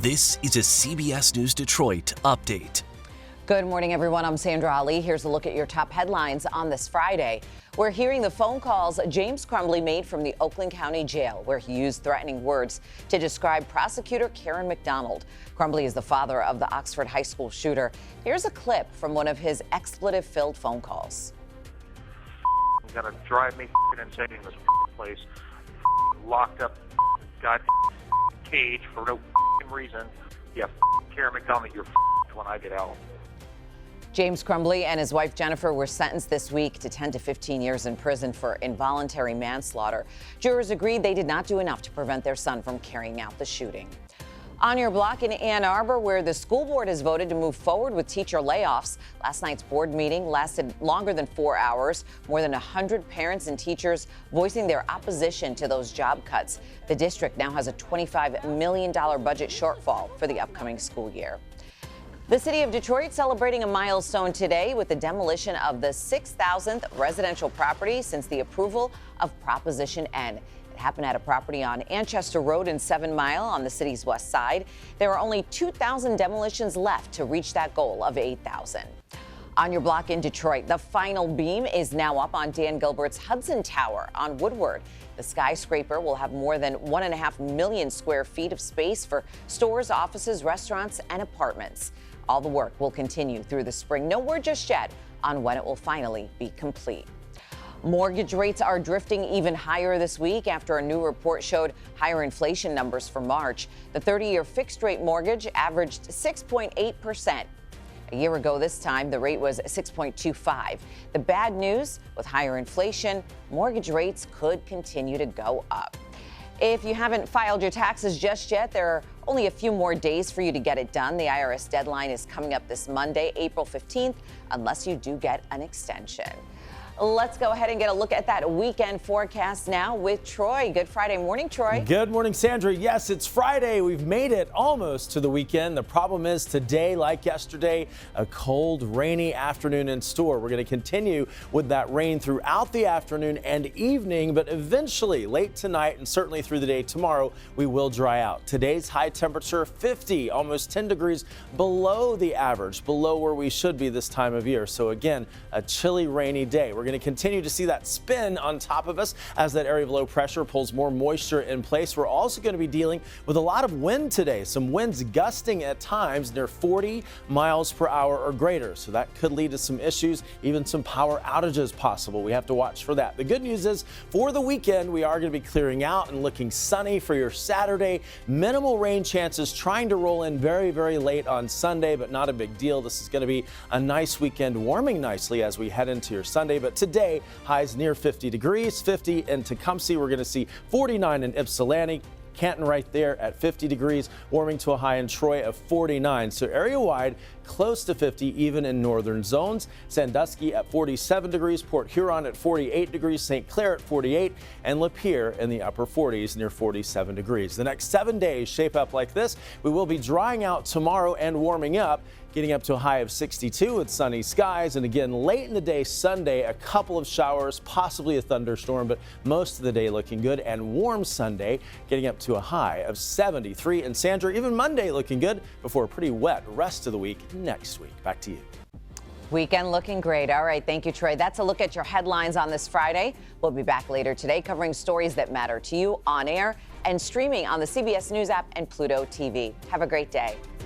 This is a CBS News Detroit update. Good morning, everyone. I'm Sandra Ali. Here's a look at your top headlines on this Friday. We're hearing the phone calls James Crumbley made from the Oakland County Jail, where he used threatening words to describe Prosecutor McDonald. Crumbley is the father of the Oxford High School shooter. Here's a clip from one of his expletive-filled phone calls. You gotta drive me insane in this place. Locked up, got cage for no reason. Yeah, McDonald, you're when I get out. James Crumbley and his wife Jennifer were sentenced this week to 10 to 15 years in prison for involuntary manslaughter. Jurors agreed they did not do enough to prevent their son from carrying out the shooting. On your block in Ann Arbor, where the school board has voted to move forward with teacher layoffs. Last night's board meeting lasted longer than 4 hours. More than 100 parents and teachers voicing their opposition to those job cuts. The district now has a $25 million budget shortfall for the upcoming school year. The city of Detroit celebrating a milestone today with the demolition of the 6,000th residential property since the approval of Proposition N. It happened at a property on Anchester Road in 7 Mile on the city's west side. There are only 2,000 demolitions left to reach that goal of 8,000. On your block in Detroit, the final beam is now up on Dan Gilbert's Hudson Tower on Woodward. The skyscraper will have more than 1.5 million square feet of space for stores, offices, restaurants, and apartments. All the work will continue through the spring. No word just yet on when it will finally be complete. Mortgage rates are drifting even higher this week after a new report showed higher inflation numbers for March. The 30-year fixed-rate mortgage averaged 6.8%. A year ago this time, the rate was 6.25. The bad news, with higher inflation, mortgage rates could continue to go up. If you haven't filed your taxes just yet, there are only a few more days for you to get it done. The IRS deadline is coming up this Monday, April 15th, unless you do get an extension. Let's go ahead and get a look at that weekend forecast now with Troy. Good Friday morning, Troy. Good morning, Sandra. Yes, it's Friday. We've made it almost to the weekend. The problem is today, like yesterday, a cold, rainy afternoon in store. We're going to continue with that rain throughout the afternoon and evening, but eventually late tonight and certainly through the day tomorrow, we will dry out. Today's high temperature, 50, almost 10 degrees below the average, below where we should be this time of year. So again, a chilly, rainy day. We're going to continue to see that spin on top of us as that area of low pressure pulls more moisture in place. We're also going to be dealing with a lot of wind today. Some winds gusting at times near 40 miles per hour or greater. So that could lead to some issues, even some power outages possible. We have to watch for that. The good news is for the weekend, we are going to be clearing out and looking sunny for your Saturday. Minimal rain chances trying to roll in very, very late on Sunday, but not a big deal. This is going to be a nice weekend, warming nicely as we head into your Sunday. But today, highs near 50 degrees, 50 in Tecumseh. We're going to see 49 in Ypsilanti. Canton right there at 50 degrees, warming to a high in Troy of 49. So area-wide, close to 50 even in northern zones. Sandusky at 47 degrees, Port Huron at 48 degrees, St. Clair at 48, and Lapeer in the upper 40s near 47 degrees. The next 7 days shape up like this. We will be drying out tomorrow and warming up, getting up to a high of 62 with sunny skies. And again, late in the day Sunday, a couple of showers, possibly a thunderstorm, but most of the day looking good. And warm Sunday, getting up to a high of 73. And Sandra, even Monday looking good before a pretty wet rest of the week next week. Back to you. Weekend looking great. All right. Thank you, Troy. That's a look at your headlines on this Friday. We'll be back later today covering stories that matter to you on air and streaming on the CBS News app and Pluto TV. Have a great day.